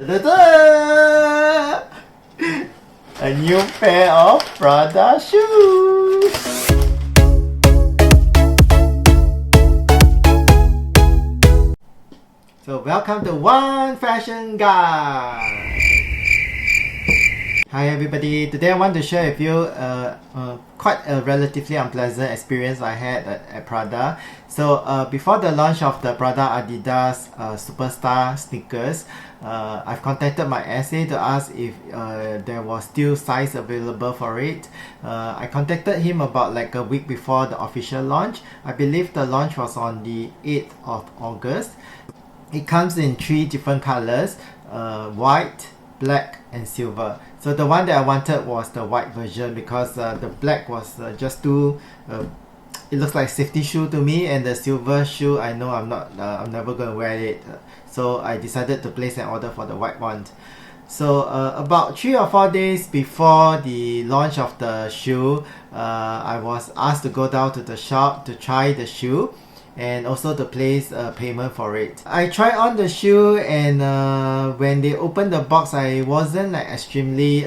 Ta-da! A new pair of Prada shoes! So welcome to One Fashion Guide! Hi everybody, today I want to share with you quite a relatively unpleasant experience I had at Prada. So before the launch of the Prada Adidas Superstar sneakers, I've contacted my SA to ask if there was still size available for it. I contacted him about like a week before the official launch. I believe the launch was on the 8th of August. It comes in 3 different colors, white, black and silver. So the one that I wanted was the white version because the black was just too it looks like safety shoe to me, and the silver shoe I know I'm never going to wear it, so I decided to place an order for the white one. So about 3 or 4 days before the launch of the shoe, I was asked to go down to the shop to try the shoe and also to place a payment for it. I tried on the shoe, and when they opened the box I wasn't like extremely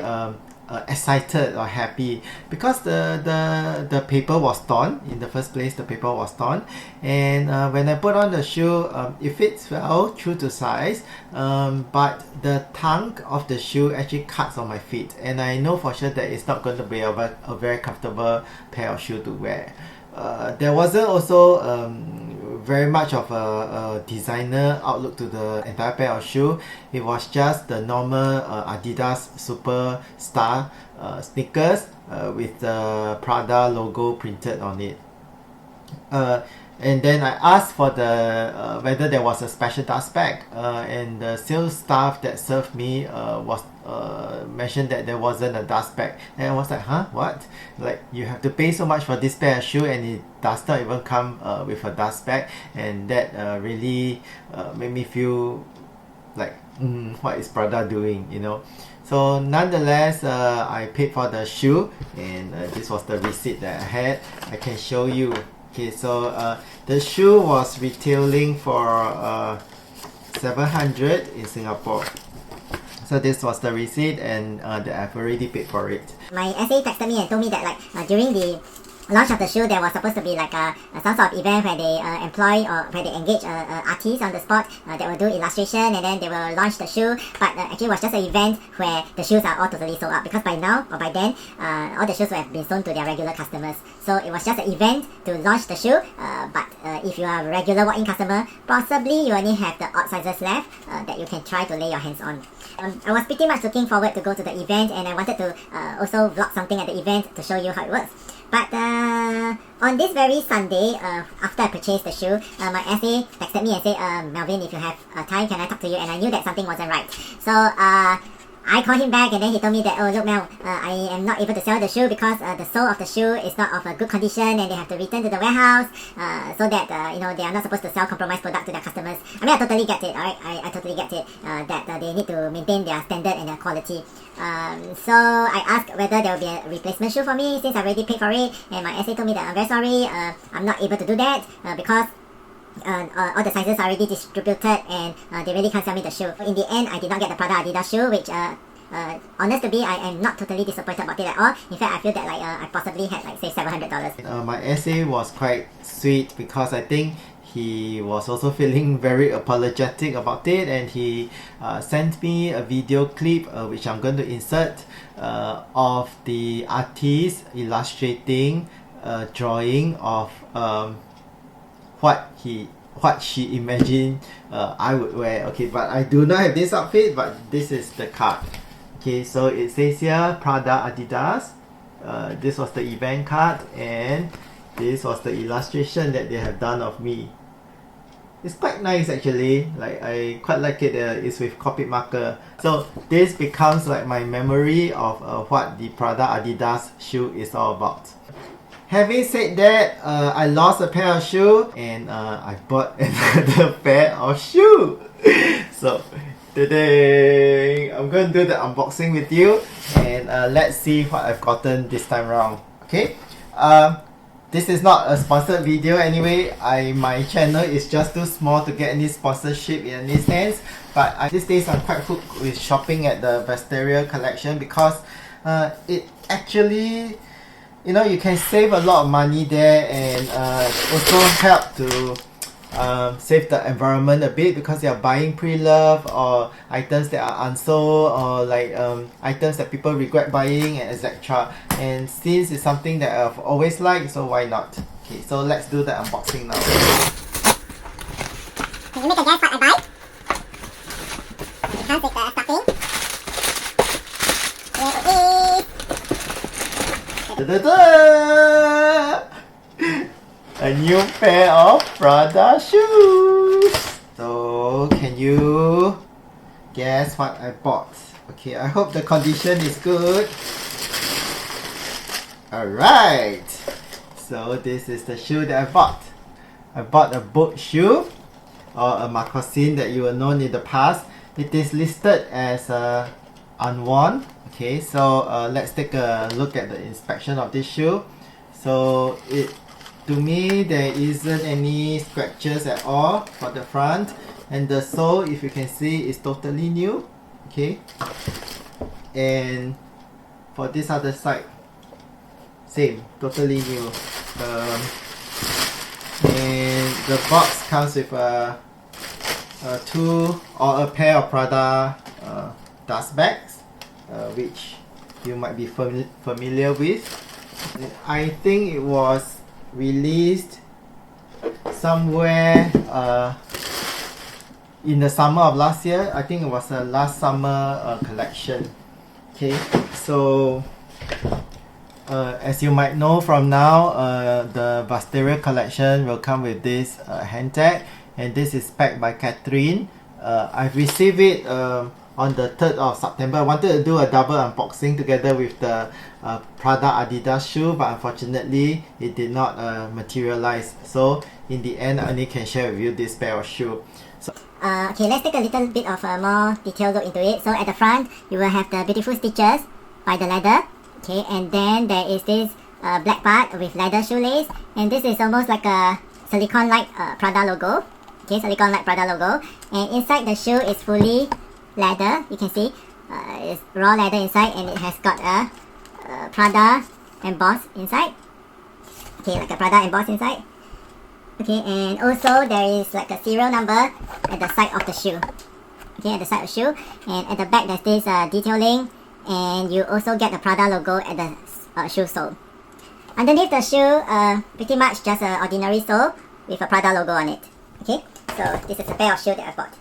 excited or happy because the paper was torn. In the first place, the paper was torn, and when I put on the shoe, it fits well, true to size, but the tongue of the shoe actually cuts on my feet, and I know for sure that it's not going to be a very comfortable pair of shoe to wear. There wasn't also very much of a designer outlook to the entire pair of shoe. It was just the normal Adidas Superstar sneakers with the Prada logo printed on it. And then I asked for the whether there was a special dust bag, and the sales staff that served me was mentioned that there wasn't a dust bag, and I was like, huh, what? Like, you have to pay so much for this pair of shoe and it does not even come with a dust bag, and that really made me feel like, what is Prada doing, you know? So nonetheless, I paid for the shoe, and this was the receipt that I had. I can show you. Okay, so the shoe was retailing for 700 in Singapore. So this was the receipt, and that I've already paid for it. My SA texted me and told me that like during the launch of the shoe, there was supposed to be like some sort of event where they employ or where they engage artists on the spot that will do illustration, and then they will launch the shoe. But actually it was just an event where the shoes are all totally sold out, because by now or by then all the shoes would have been sold to their regular customers. So it was just an event to launch the shoe, but if you are a regular walk-in customer, possibly you only have the odd sizes left that you can try to lay your hands on. I was pretty much looking forward to go to the event, and I wanted to also vlog something at the event to show you how it works. But on this very Sunday, after I purchased the shoe, my SA texted me and said, Melvin, if you have time, can I talk to you? And I knew that something wasn't right. So I called him back, and then he told me that, oh look Mel, I am not able to sell the shoe because the sole of the shoe is not of a good condition, and they have to return to the warehouse so that you know, they are not supposed to sell compromised product to their customers. I mean, I totally get it, alright? I totally get it that they need to maintain their standard and their quality. So I asked whether there will be a replacement shoe for me since I already paid for it, and my SA told me that I'm very sorry, I'm not able to do that because all the sizes are already distributed, and they really can't sell me the shoe. In the end, I did not get the Prada Adidas shoe, which honest to be, I am not totally disappointed about it at all. In fact, I feel that like I possibly had like say $700. My SA was quite sweet because I think he was also feeling very apologetic about it, and he sent me a video clip which I'm going to insert of the artist illustrating a drawing of what she imagined I would wear. Okay, but I do not have this outfit, but this is the card. Okay, so it says here Prada Adidas. This was the event card, and this was the illustration that they have done of me. It's quite nice actually, like I quite like it. It's with copied marker. So this becomes like my memory of what the Prada Adidas shoe is all about. Having said that, I lost a pair of shoe, and I bought another pair of shoe. So today I'm going to do the unboxing with you, and let's see what I've gotten this time around. Okay, this is not a sponsored video anyway. My channel is just too small to get any sponsorship in any sense. But these days I'm quite hooked with shopping at the Vestiaire Collection because it actually, you can save a lot of money there, and also help to save the environment a bit because they are buying pre-loved or items that are unsold, or like items that people regret buying, and etc. And since it's something that I've always liked, so why not? Okay, so let's do the unboxing now. Can you make a guess what I buy? It comes with the stocking. Da-da-da! A new pair of Prada shoes! So, can you guess what I bought? Okay, I hope the condition is good. Alright! So, this is the shoe that I bought. I bought a boat shoe, or a moccasin that you will know in the past. It is listed as unworn. Okay, so let's take a look at the inspection of this shoe. So, to me, there isn't any scratches at all for the front, and the sole, if you can see, is totally new. Okay, and for this other side, same, totally new. And the box comes with a pair of Prada dust bags, which you might be familiar with. I think it was released somewhere in the summer of last year. I think it was a last summer collection. Okay, so as you might know from now, the Vestiaire Collection will come with this hand tag, and this is packed by Catherine. I've received it on the 3rd of September. I wanted to do a double unboxing together with the Prada Adidas shoe, but unfortunately it did not materialize. So in the end, I only can share with you this pair of shoe. So, okay, let's take a little bit of a more detailed look into it. So at the front, you will have the beautiful stitches by the leather. Okay, and then there is this black part with leather shoelace, and this is almost like a silicone-like Prada logo. Okay, silicone-like Prada logo, and inside the shoe is fully leather. You can see it's raw leather inside, and it has got a Prada emboss inside. Okay, like a Prada emboss inside. Okay, and also there is like a serial number at the side of the shoe. Okay, at the side of the shoe, and at the back there's this detailing, and you also get the Prada logo at the shoe sole. Underneath the shoe, pretty much just an ordinary sole with a Prada logo on it. Okay, so this is a pair of shoes that I bought.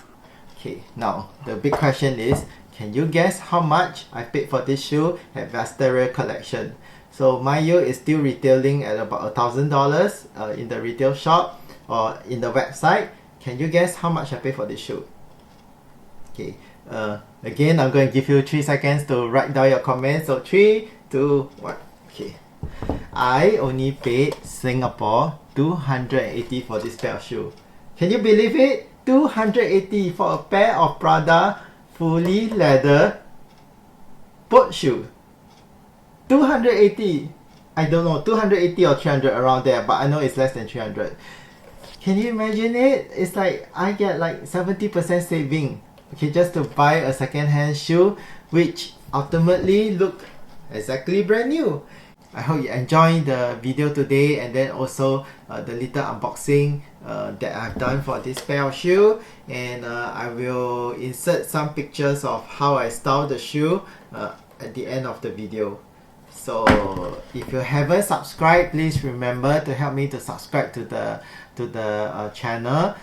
okay, now the big question is, can you guess how much I paid for this shoe at Vestiaire Collection? So my shoe is still retailing at about $1,000 in the retail shop or in the website. Can you guess how much I paid for this shoe? Okay, again, I'm going to give you 3 seconds to write down your comments. So 3, 2, 1. Okay, I only paid Singapore 280 for this pair of shoe. Can you believe it? 280 for a pair of Prada fully leather boat shoe. 280. I don't know, 280 or 300, around there, but I know it's less than 300. Can you imagine it? It's like I get like 70% saving. Okay, just to buy a second-hand shoe, which ultimately look exactly brand new. I hope you enjoyed the video today, and then also the little unboxing that I've done for this pair of shoe, and I will insert some pictures of how I style the shoe at the end of the video. So if you haven't subscribed, please remember to help me to subscribe to the channel,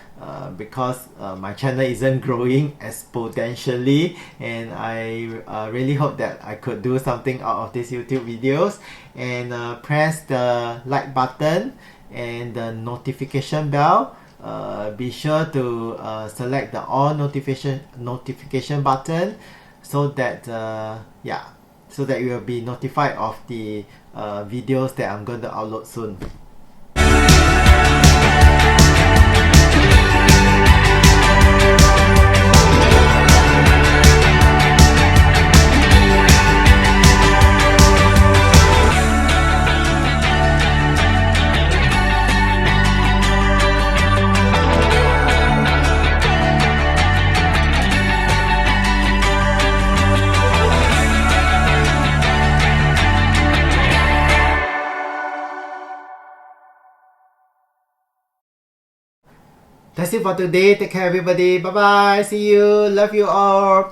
because my channel isn't growing exponentially, and I really hope that I could do something out of these YouTube videos. And press the like button and the notification bell. Be sure to select the all notification button, so that so that you will be notified of the videos that I'm going to upload soon. That's it for today. Take care, everybody. Bye bye. See you. Love you all.